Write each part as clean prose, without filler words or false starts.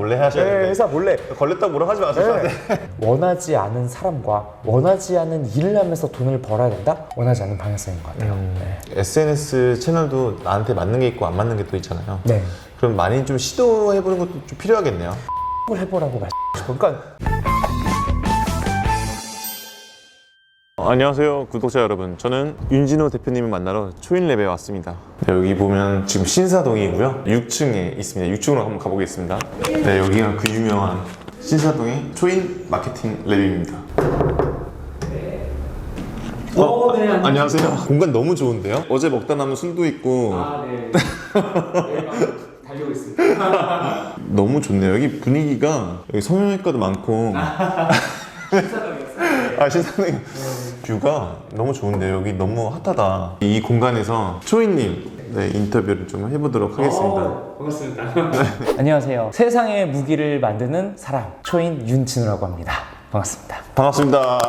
몰래 하셔야 돼요. 네, 회사 몰래. 걸렸다고 뭐라 하지 마세요. 네. 원하지 않은 사람과 원하지 않은 일을 하면서 돈을 벌어야 된다? 원하지 않는 방향성인 것 같아요. 네. SNS 채널도 나한테 맞는 게 있고 안 맞는 게 또 있잖아요. 네. 그럼 많이 좀 시도해보는 것도 좀 필요하겠네요. 뭘 해보라고 말씀하시고. 그러니까 안녕하세요 구독자 여러분, 저는 윤진호 대표님을 만나러 초인랩에 왔습니다. 네, 여기 보면 지금 신사동이고요, 6층에 있습니다. 6층으로 한번 가보겠습니다. 네, 여기가 그 유명한 신사동의 초인 마케팅 랩입니다. 네, 안녕하세요. 공간 너무 좋은데요? 어제 먹다 남은 술도 있고. 네. 달리고 있습니다. 너무 좋네요. 여기 분위기가, 여기 성형외과도 많고. 신사동이었어요. 신사동이. 뷰가 너무 좋은데요. 여기 너무 핫하다. 이 공간에서 초인님 인터뷰를 좀 해보도록 하겠습니다. 반갑습니다. 안녕하세요. 세상의 무기를 만드는 사람, 초인 윤진우라고 합니다. 반갑습니다. 반갑습니다.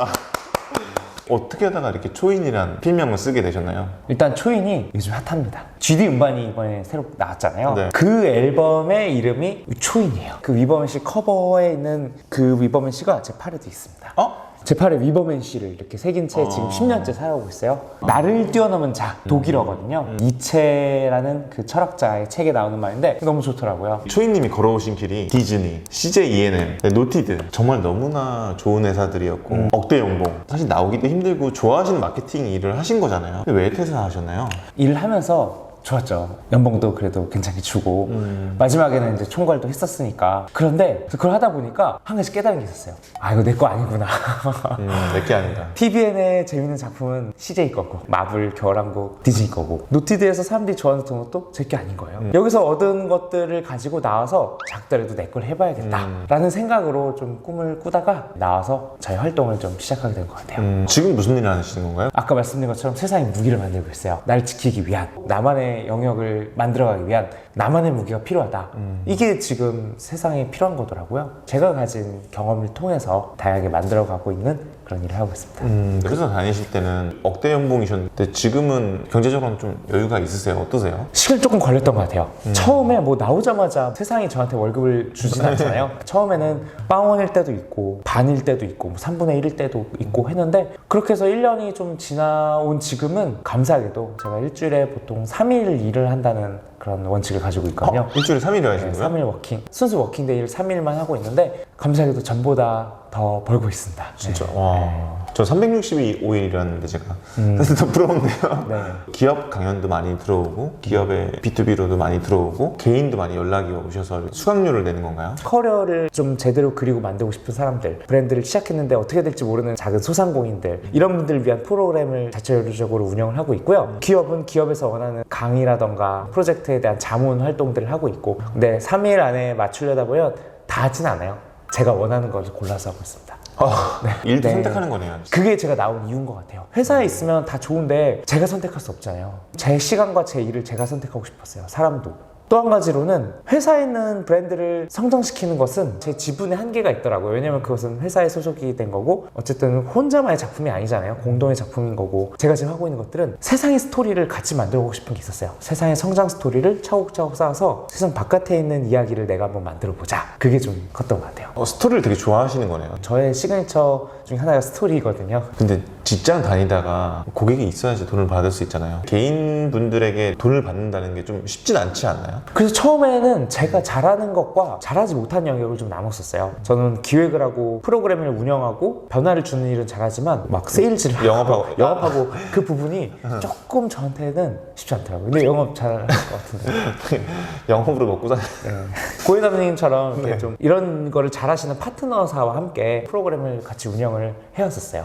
어떻게 하다가 이렇게 초인이란 필명을 쓰게 되셨나요? 일단 초인이 요즘 핫합니다. GD 음반이 이번에 새로 나왔잖아요. 네. 그 앨범의 이름이 초인이에요. 그 위버맨 씨 커버에 있는 그 위버맨 씨가 제 팔에도 있습니다. 제 팔에 위버맨 씨를 이렇게 새긴 채 지금 10년째 살아오고 있어요. 나를 뛰어넘은 자, 독일어거든요. 니체라는 그 철학자의 책에 나오는 말인데 너무 좋더라고요. 초인님이 걸어오신 길이 디즈니, CJ ENM, 노티드, 정말 너무나 좋은 회사들이었고 억대 연봉, 사실 나오기도 힘들고 좋아하시는 마케팅 일을 하신 거잖아요. 근데 왜 퇴사하셨나요? 일을 하면서 좋았죠. 연봉도 그래도 괜찮게 주고 마지막에는 이제 총괄도 했었으니까. 그런데 그걸 하다 보니까 한 가지 깨달은 게 있었어요. 아, 이거 내 거 아니구나. 내게 아니다. TVN의 재밌는 작품은 CJ 거고, 마블, 겨울왕국, 디즈니 거고, 노티드에서 사람들이 좋아하는 것도 제 게 아닌 거예요. 여기서 얻은 것들을 가지고 나와서 작더라도 내 걸 해봐야겠다 라는 생각으로 좀 꿈을 꾸다가 나와서 저희 활동을 좀 시작하게 된 것 같아요. 지금 무슨 일을 하시는 건가요? 아까 말씀드린 것처럼 세상의 무기를 만들고 있어요. 날 지키기 위한, 나만의 영역을 만들어가기 위한 나만의 무기가 필요하다. 이게 지금 세상에 필요한 거더라고요. 제가 가진 경험을 통해서 다양하게 만들어가고 있는 그런 일을 하고 있습니다. 회사 다니실 때는 억대 연봉이셨는데 지금은 경제적으로는 좀 여유가 있으세요? 어떠세요? 시간 조금 걸렸던 것 같아요. 처음에 뭐 나오자마자 세상이 저한테 월급을 주진 않잖아요. 처음에는 빵원일 때도 있고 반일 때도 있고 뭐 3분의 1일 때도 있고 했는데, 그렇게 해서 1년이 좀 지나온 지금은 감사하게도 제가 일주일에 보통 3일 일을 한다는 그런 원칙을 가지고 있거든요. 일주일에 3일을 하시는 거예요? 3일 워킹, 순수 워킹데이를 3일만 하고 있는데 감사하게도 전보다 더 벌고 있습니다. 진짜? 네. 와. 저 365일이라는데 제가 더 부러운데요. 네. 기업 강연도 많이 들어오고 기업의 B2B로도 많이 들어오고 개인도 많이 연락이 오셔서 수강료를 내는 건가요? 커리어를 좀 제대로 그리고 만들고 싶은 사람들, 브랜드를 시작했는데 어떻게 될지 모르는 작은 소상공인들, 이런 분들을 위한 프로그램을 자체적으로 운영을 하고 있고요. 기업은 기업에서 원하는 강의라던가 프로젝트에 대한 자문 활동들을 하고 있고, 근데 3일 안에 맞추려다 보면 다 하진 않아요. 제가 원하는 걸 골라서 하고 있습니다. 일도 네. 선택하는 거네요. 그게 제가 나온 이유인 것 같아요. 회사에 있으면 다 좋은데 제가 선택할 수 없잖아요. 제 시간과 제 일을 제가 선택하고 싶었어요. 사람도. 또 한 가지로는 회사에 있는 브랜드를 성장시키는 것은 제 지분의 한계가 있더라고요. 왜냐면 그것은 회사에 소속이 된 거고 어쨌든 혼자만의 작품이 아니잖아요. 공동의 작품인 거고, 제가 지금 하고 있는 것들은 세상의 스토리를 같이 만들고 싶은 게 있었어요. 세상의 성장 스토리를 차곡차곡 쌓아서 세상 바깥에 있는 이야기를 내가 한번 만들어 보자. 그게 좀 컸던 것 같아요. 스토리를 되게 좋아하시는 거네요. 저의 시그니처 중에 하나가 스토리거든요. 근데 직장 다니다가 고객이 있어야지 돈을 받을 수 있잖아요. 개인분들에게 돈을 받는다는 게 좀 쉽진 않지 않나요? 그래서 처음에는 제가 잘하는 것과 잘하지 못한 영역을 좀 나눴었어요. 저는 기획을 하고 프로그램을 운영하고 변화를 주는 일은 잘하지만 막 세일즈를 영업하고 그 부분이 조금 저한테는 쉽지 않더라고요. 근데 영업 잘할 것 같은데. 영업으로 먹고 사는. 고혜담님처럼 이렇게 좀 이런 거를 잘하시는 파트너사와 함께 프로그램을 같이 운영을 해왔었어요.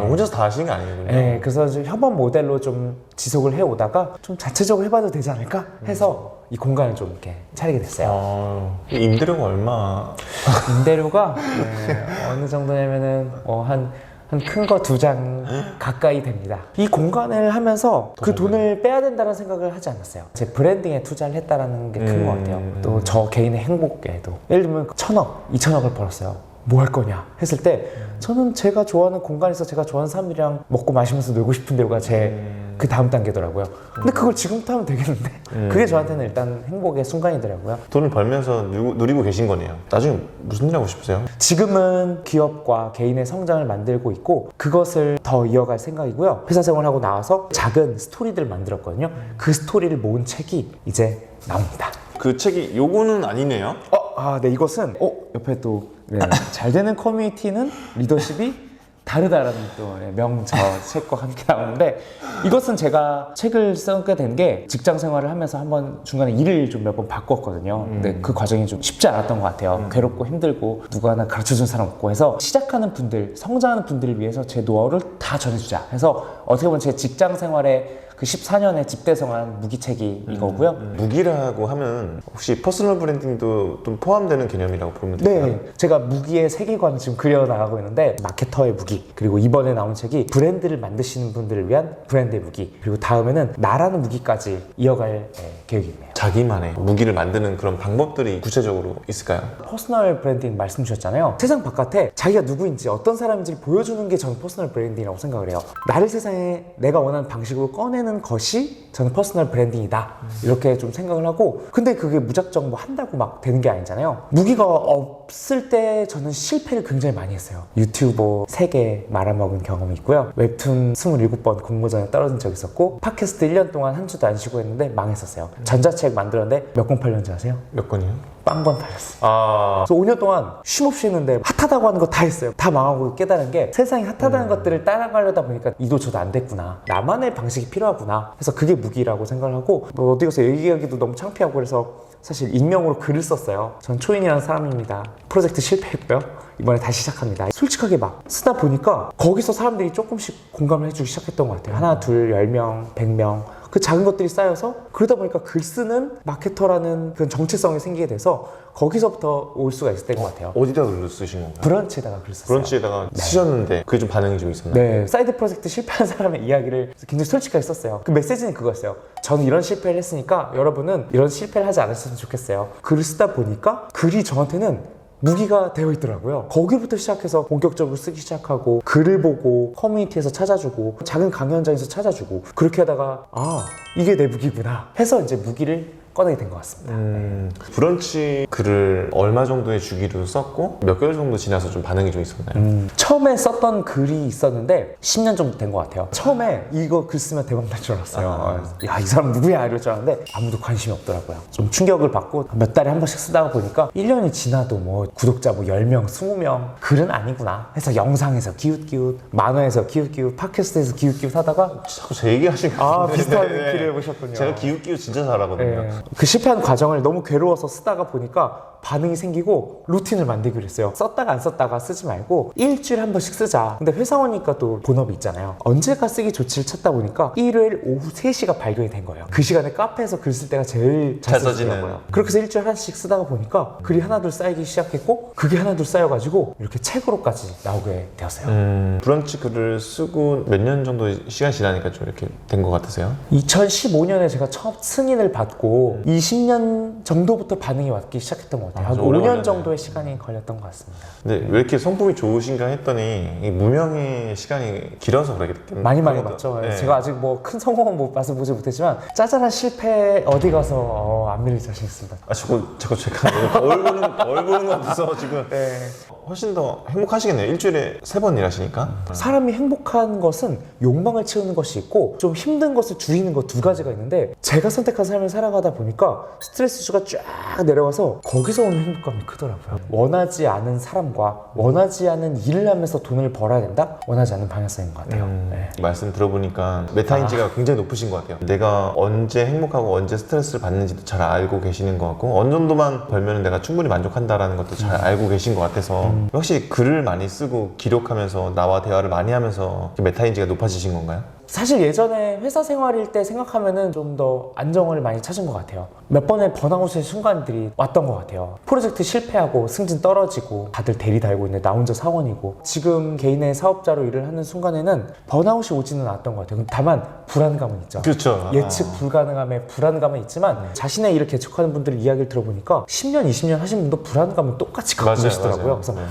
혼자서 다 하시는 게 아니군요. 네, 그래서 좀 협업 모델로 좀 지속을 해오다가 좀 자체적으로 해봐도 되지 않을까 해서 이 공간을 좀 이렇게 차리게 됐어요. 임대료가 얼마? 임대료가 어느 정도냐면은 한 큰 거 2장 가까이 됩니다. 이 공간을 하면서 그 돈을 빼야 된다는 생각을 하지 않았어요. 제 브랜딩에 투자를 했다는 게 큰 것 같아요. 또 저 개인의 행복에도. 예를 들면 1,000억, 2,000억을 벌었어요. 뭐 할 거냐 했을 때 저는 제가 좋아하는 공간에서 제가 좋아하는 사람들이랑 먹고 마시면서 놀고 싶은 데가 제 그 다음 단계더라고요. 근데 그걸 지금부터 하면 되겠는데? 그게 저한테는 일단 행복의 순간이더라고요. 돈을 벌면서 누리고 계신 거네요. 나중에 무슨 일 하고 싶으세요? 지금은 기업과 개인의 성장을 만들고 있고 그것을 더 이어갈 생각이고요. 회사 생활하고 나와서 작은 스토리들을 만들었거든요. 그 스토리를 모은 책이 이제 나옵니다. 그 책이 요거는 아니네요. 네, 이것은 옆에 또 잘 되는 커뮤니티는 리더십이 다르다라는 또 명저 책과 함께 나오는데 이것은 제가 책을 쓰게 된 게 직장 생활을 하면서 한번 중간에 일을 좀 몇 번 바꿨거든요. 근데 그 과정이 좀 쉽지 않았던 것 같아요. 괴롭고 힘들고 누가 하나 가르쳐준 사람 없고 해서 시작하는 분들, 성장하는 분들을 위해서 제 노하우를 다 전해주자 해서 어떻게 보면 제 직장 생활에 그 14년의 집대성한 무기책이 이거고요. 무기라고 하면 혹시 퍼스널 브랜딩도 좀 포함되는 개념이라고 보면 될까요? 네, 제가 무기의 세계관을 지금 그려나가고 있는데 마케터의 무기, 그리고 이번에 나온 책이 브랜드를 만드시는 분들을 위한 브랜드의 무기, 그리고 다음에는 나라는 무기까지 이어갈 계획이네요. 자기만의 무기를 만드는 그런 방법들이 구체적으로 있을까요? 퍼스널 브랜딩 말씀 주셨잖아요. 세상 바깥에 자기가 누구인지 어떤 사람인지 보여주는 게 저는 퍼스널 브랜딩이라고 생각을 해요. 나를 세상에 내가 원하는 방식으로 꺼내는 것이 저는 퍼스널 브랜딩이다 이렇게 좀 생각을 하고, 근데 그게 무작정 뭐 한다고 막 되는 게 아니잖아요. 무기가 없을 때 저는 실패를 굉장히 많이 했어요. 유튜버 3개 말아먹은 경험이 있고요. 웹툰 27번 공모전에 떨어진 적이 있었고, 팟캐스트 1년 동안 한 주도 안 쉬고 했는데 망했었어요. 전자책 만들었는데 몇 권 팔렸는지 아세요? 몇 건이요? 빵번 팔렸어요. 그래서 5년 동안 쉼없이 했는데 핫하다고 하는 거 다 했어요. 다 망하고 깨달은 게 세상이 핫하다는 것들을 따라가려다 보니까 이도 저도 안 됐구나. 나만의 방식이 필요하구나. 그래서 그게 무기라고 생각을 하고, 뭐 어디 가서 얘기하기도 너무 창피하고 그래서 사실 익명으로 글을 썼어요. 전 초인이라는 사람입니다. 프로젝트 실패했고요. 이번에 다시 시작합니다. 솔직하게 막 쓰다 보니까 거기서 사람들이 조금씩 공감을 해주기 시작했던 것 같아요. 하나, 둘, 10명, 100명. 그 작은 것들이 쌓여서 그러다 보니까 글 쓰는 마케터라는 그런 정체성이 생기게 돼서 거기서부터 올 수가 있을 때인 것 같아요. 어디다 글을 쓰신 건가요? 브런치에다가 글 썼어요. 브런치에다가 쓰셨는데 그게 좀 반응이 좀 있었나요? 네, 사이드 프로젝트 실패한 사람의 이야기를 굉장히 솔직하게 썼어요. 그 메시지는 그거였어요. 저는 이런 실패를 했으니까 여러분은 이런 실패를 하지 않으셨으면 좋겠어요. 글을 쓰다 보니까 글이 저한테는 무기가 되어 있더라고요. 거기부터 시작해서 본격적으로 쓰기 시작하고, 글을 보고 커뮤니티에서 찾아주고, 작은 강연장에서 찾아주고, 그렇게 하다가 이게 내 무기구나 해서 이제 무기를 꺼내게 된 것 같습니다. 브런치 글을 얼마 정도의 주기로 썼고 몇 개월 정도 지나서 좀 반응이 좀 있었나요? 처음에 썼던 글이 있었는데 10년 정도 된 것 같아요. 처음에 이거 글 쓰면 대박 날 줄 알았어요. 야, 이 사람 누구야? 이럴 줄 알았는데 아무도 관심이 없더라고요. 좀 충격을 받고 몇 달에 한 번씩 쓰다가 보니까 1년이 지나도 뭐 구독자 뭐 10명, 20명 글은 아니구나 해서 영상에서 기웃기웃, 만화에서 기웃기웃, 팟캐스트에서 기웃기웃 하다가 자꾸 제 얘기 하신 것 같은데. 비슷한 길을 해보셨군요. 제가 기웃기웃 진짜 잘하거든요. 그 실패한 과정을 너무 괴로워서 쓰다가 보니까 반응이 생기고 루틴을 만들기로 했어요. 썼다가 안 썼다가 쓰지 말고 일주일에 한 번씩 쓰자. 근데 회사원이니까 또 본업이 있잖아요. 언제가 쓰기 좋지를 찾다 보니까 일요일 오후 3시가 발견이 된 거예요. 그 시간에 카페에서 글 쓸 때가 제일 잘 써지더라고요. 그렇게 해서 일주일에 하나씩 쓰다가 보니까 글이 하나둘 쌓이기 시작했고, 그게 하나둘 쌓여가지고 이렇게 책으로까지 나오게 되었어요. 브런치 글을 쓰고 몇 년 정도 시간 지나니까 좀 이렇게 된 것 같으세요? 2015년에 제가 첫 승인을 받고 20년 정도부터 반응이 왔기 시작했던 것 같아요. 한 5년 정도의 시간이 걸렸던 것 같습니다. 근데 왜 이렇게 성품이 좋으신가 했더니 이 무명의 시간이 길어서 그러게 됐겠네요. 많이 맞죠. 네. 제가 아직 뭐 큰 성공은 맛을 보지 못했지만 짜잘한 실패 어디 가서 안 밀릴 자신 있습니다. 자꾸 제가 거울 보는 것 같아서 지금 훨씬 더 행복하시겠네요. 일주일에 3번 일하시니까. 사람이 행복한 것은 욕망을 채우는 것이 있고 좀 힘든 것을 줄이는 것 2가지가 있는데, 제가 선택한 삶을 살아가다 보니까 스트레스가 쫙 내려와서 거기서 오는 행복감이 크더라고요. 원하지 않은 사람과 원하지 않은 일을 하면서 돈을 벌어야 된다? 원하지 않는 방향성인 것 같아요. 말씀 들어보니까 메타인지가 굉장히 높으신 것 같아요. 내가 언제 행복하고 언제 스트레스를 받는지도 잘 알고 계시는 것 같고, 어느 정도만 벌면 내가 충분히 만족한다라는 것도 잘 알고 계신 것 같아서 확실히 글을 많이 쓰고 기록하면서 나와 대화를 많이 하면서 메타인지가 높아지신 건가요? 사실 예전에 회사 생활일 때 생각하면은 좀 더 안정을 많이 찾은 것 같아요. 몇 번의 번아웃의 순간들이 왔던 것 같아요. 프로젝트 실패하고 승진 떨어지고 다들 대리 달고 있는데 나 혼자 사원이고, 지금 개인의 사업자로 일을 하는 순간에는 번아웃이 오지는 않았던 것 같아요. 다만 불안감은 있죠. 그렇죠. 예측 불가능함에 불안감은 있지만 자신의 일을 개척하는 분들 이야기를 들어보니까 10년, 20년 하신 분도 불안감은 똑같이 갖고 맞아요, 계시더라고요. 맞아요. 그래서 네.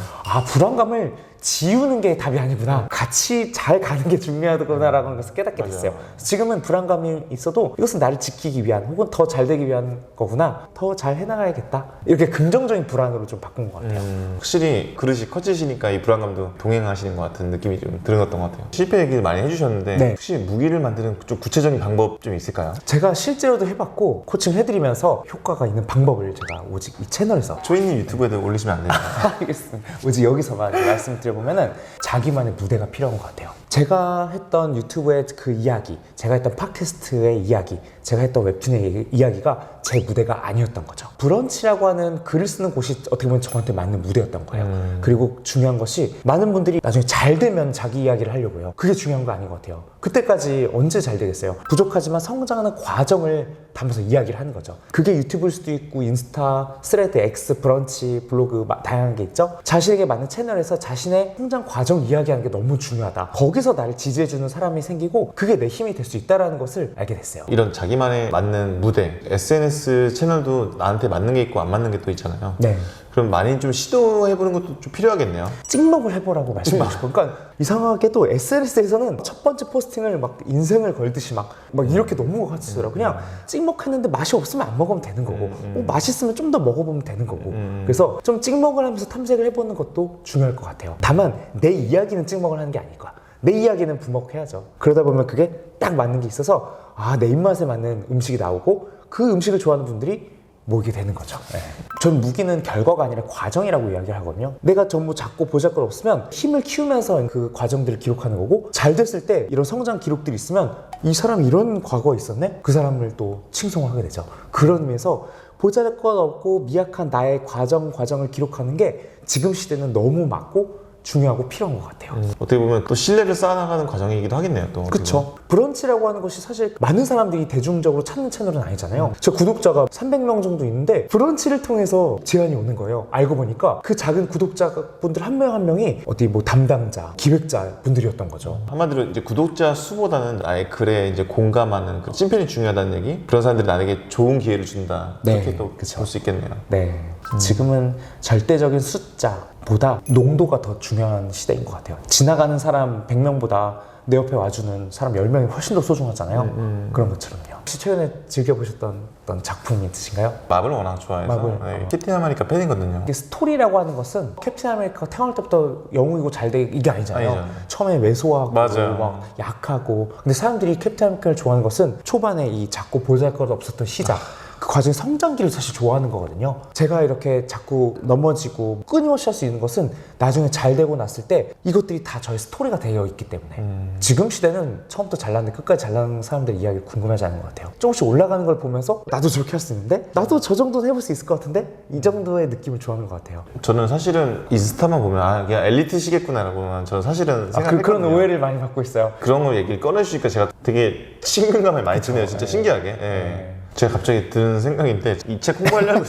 불안감을 지우는 게 답이 아니구나, 같이 잘 가는 게 중요하구나라는 것을 깨닫게 됐어요. 맞아요. 지금은 불안감이 있어도 이것은 나를 지키기 위한, 혹은 더 잘 되기 위한 거구나, 더 잘 해나가야겠다, 이렇게 긍정적인 불안으로 좀 바꾼 것 같아요. 확실히 그릇이 커지시니까 이 불안감도 동행하시는 것 같은 느낌이 좀 들었던 것 같아요. 실패 얘기를 많이 해주셨는데 네. 혹시 무기를 만드는 좀 구체적인 방법 좀 있을까요? 제가 실제로도 해봤고 코칭 해드리면서 효과가 있는 방법을 제가 오직 이 채널에서 초이님 유튜브에도 올리시면 안 됩니다. 알겠습니다. 오직 여기서만 말씀드려보면은 자기만의 무대가 필요한 것 같아요. 제가 했던 유튜브의 그 이야기, 제가 했던 팟캐스트의 이야기, 제가 했던 웹툰의 이야기가 제 무대가 아니었던 거죠. 브런치라고 하는 글을 쓰는 곳이 어떻게 보면 저한테 맞는 무대였던 거예요. 그리고 중요한 것이 많은 분들이 나중에 잘 되면 자기 이야기를 하려고 해요. 그게 중요한 거 아닌 것 같아요. 그때까지 언제 잘 되겠어요? 부족하지만 성장하는 과정을 담아서 이야기를 하는 거죠. 그게 유튜브일 수도 있고 인스타, 스레드, X, 브런치, 블로그 다양한 게 있죠. 자신에게 맞는 채널에서 자신의 성장 과정 이야기하는 게 너무 중요하다. 거기서 나를 지지해주는 사람이 생기고 그게 내 힘이 될 수 있다는 것을 알게 됐어요. 이런 자기만의 맞는 무대, SNS 채널도 나한테 맞는 게 있고 안 맞는 게 또 있잖아요. 네. 그럼 많이 좀 시도해보는 것도 좀 필요하겠네요. 찍먹을 해보라고 말씀드리고 싶어요. 그러니까 이상하게도 SNS에서는 첫 번째 포스팅을 막 인생을 걸듯이 막 이렇게 너무 하시더라고요. 그냥 찍먹했는데 맛이 없으면 안 먹으면 되는 거고, 맛있으면 좀 더 먹어보면 되는 거고. 그래서 좀 찍먹을 하면서 탐색을 해보는 것도 중요할 것 같아요. 다만 내 이야기는 찍먹을 하는 게 아닐 거야. 내 이야기는 부먹해야죠. 그러다 보면 그게 딱 맞는 게 있어서 내 입맛에 맞는 음식이 나오고 그 음식을 좋아하는 분들이 모이게 되는 거죠. 네. 전 무기는 결과가 아니라 과정이라고 이야기를 하거든요. 내가 전부 작고 보잘것 없으면 힘을 키우면서 그 과정들을 기록하는 거고, 잘 됐을 때 이런 성장 기록들이 있으면 이 사람이 이런 과거가 있었네? 그 사람을 또 칭송을 하게 되죠. 그런 의미에서 보잘것 없고 미약한 나의 과정을 기록하는 게 지금 시대는 너무 맞고 중요하고 필요한 것 같아요. 어떻게 보면 또 신뢰를 쌓아나가는 과정이기도 하겠네요. 또 그쵸. 브런치라고 하는 것이 사실 많은 사람들이 대중적으로 찾는 채널은 아니잖아요. 저 구독자가 300명 정도 있는데 브런치를 통해서 제안이 오는 거예요. 알고 보니까 그 작은 구독자분들 한 명 한 명이 어디 담당자, 기획자 분들이었던 거죠. 한마디로 이제 구독자 수보다는 나의 글에 이제 공감하는 그 찐팬이 중요하다는 얘기? 그런 사람들이 나에게 좋은 기회를 준다. 네, 이렇게 또 볼 수 있겠네요. 네. 지금은 절대적인 숫자보다 농도가 더 중요한 시대인 것 같아요. 지나가는 사람 100명보다 내 옆에 와주는 사람 10명이 훨씬 더 소중하잖아요. 그런 것처럼요. 혹시 최근에 즐겨보셨던 어떤 작품이 있으신가요? 마블 워낙 좋아해서 마블. 네, 캡틴 아메리카 팬이거든요. 이게 스토리라고 하는 것은 캡틴 아메리카 태어날 때부터 영웅이고 잘 되게 이게 아니잖아요. 아니잖아요. 처음에 왜소하고 맞아요. 막 약하고. 근데 사람들이 캡틴 아메리카를 좋아하는 것은 초반에 이 작고 보잘것 없었던 시작, 그 과정의 성장기를 사실 좋아하는 거거든요. 제가 이렇게 자꾸 넘어지고 끊임없이 할 수 있는 것은 나중에 잘 되고 났을 때 이것들이 다 저의 스토리가 되어 있기 때문에 지금 시대는 처음부터 잘났는데 끝까지 잘나는 사람들의 이야기를 궁금해하지 않는 것 같아요. 조금씩 올라가는 걸 보면서 나도 저렇게 할 수 있는데, 나도 저 정도는 해볼 수 있을 것 같은데, 이 정도의 느낌을 좋아하는 것 같아요. 저는 사실은 인스타만 보면 그냥 엘리트시겠구나라고만 저는 사실은 생각했거든요. 그런 오해를 많이 받고 있어요. 그런 거 얘기를 꺼내주니까 제가 되게 친근감을 많이 드네요. 진짜 신기하게. 예. 제가 갑자기 드는 생각인데 이 책 홍보하려고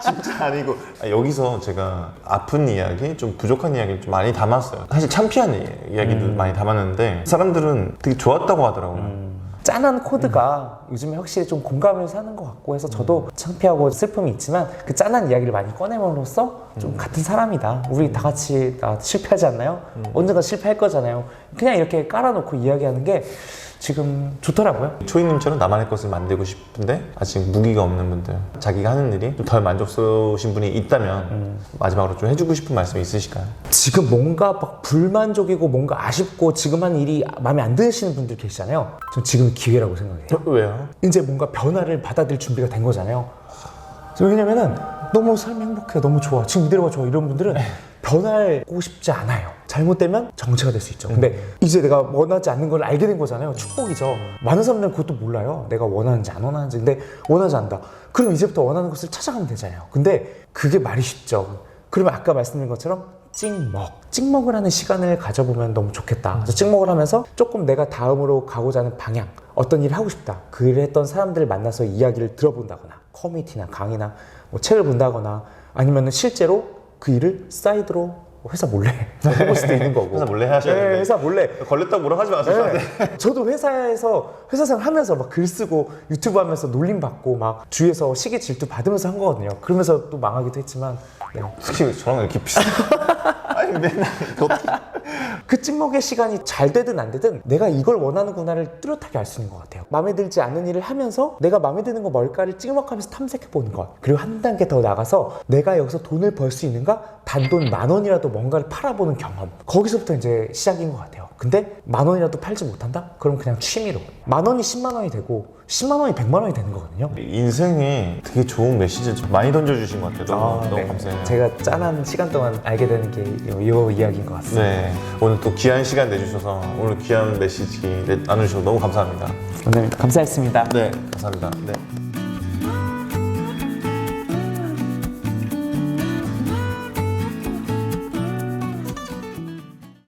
진짜 아니고 여기서 제가 아픈 이야기, 좀 부족한 이야기를 좀 많이 담았어요. 사실 창피한 이야기도 많이 담았는데 사람들은 되게 좋았다고 하더라고요. 짠한 코드가 요즘에 확실히 좀 공감을 사는 것 같고 해서 저도 창피하고 슬픔이 있지만 그 짠한 이야기를 많이 꺼내므로써 좀 같은 사람이다, 우리 다 같이 실패하지 않나요? 언젠가 실패할 거잖아요. 그냥 이렇게 깔아놓고 이야기하는 게 지금 좋더라고요. 초이님처럼 나만의 것을 만들고 싶은데 아직 무기가 없는 분들, 자기가 하는 일이 좀 덜 만족스러우신 분이 있다면 마지막으로 좀 해주고 싶은 말씀이 있으실까요? 지금 뭔가 막 불만족이고 뭔가 아쉽고 지금 하는 일이 마음에 안 드시는 분들 계시잖아요. 전 지금 기회라고 생각해요. 왜요? 이제 뭔가 변화를 받아들일 준비가 된 거잖아요. 왜냐면은 너무 삶이 행복해, 너무 좋아, 지금 이대로가 좋아, 이런 분들은 변하고 싶지 않아요. 잘못되면 정체가 될 수 있죠. 근데 이제 내가 원하지 않는 걸 알게 된 거잖아요. 축복이죠. 많은 사람들은 그것도 몰라요. 내가 원하는지 안 원하는지. 근데 원하지 않는다. 그럼 이제부터 원하는 것을 찾아가면 되잖아요. 근데 그게 말이 쉽죠. 그러면 아까 말씀드린 것처럼 찍먹을 하는 시간을 가져보면 너무 좋겠다. 그래서 찍먹을 하면서 조금 내가 다음으로 가고자 하는 방향, 어떤 일을 하고 싶다. 그 일을 했던 사람들을 만나서 이야기를 들어본다거나 커뮤니티나 강의나 뭐 책을 본다거나 아니면 실제로 그 일을 사이드로 회사 몰래 해볼 수도 있는 거고. 회사 몰래 하셔야 네, 되는데 회사 몰래. 걸렸다고 뭐라 하지 마세요. 네. 저도 회사에서 회사 생활 하면서 막 글 쓰고 유튜브 하면서 놀림 받고 막 주위에서 시기 질투 받으면서 한 거거든요. 그러면서 또 망하기도 했지만 네. 특히 저랑 이렇게 비슷해. 아니 맨날 어떻게 그 찍먹의 시간이 잘 되든 안 되든 내가 이걸 원하는구나를 뚜렷하게 알 수 있는 것 같아요. 마음에 들지 않는 일을 하면서 내가 마음에 드는 거 뭘까를 찍먹하면서 탐색해 보는 것. 그리고 한 단계 더 나가서 내가 여기서 돈을 벌 수 있는가? 단돈 10,000원이라도 뭔가를 팔아보는 경험. 거기서부터 이제 시작인 것 같아요. 근데 10,000원이라도 팔지 못한다? 그럼 그냥 취미로 10,000원이 100,000원이 되고 100,000원이 100,000원이 되는 거거든요. 인생에 되게 좋은 메시지를 좀 많이 던져주신 것 같아요. 너무 네. 감사해요. 제가 짠한 시간 동안 알게 되는 게 이 이야기인 것 같습니다. 네, 오늘 또 귀한 시간 내주셔서 오늘 귀한 메시지 나눠주셔서 너무 감사합니다. 오늘 감사했습니다. 네, 감사합니다. 네.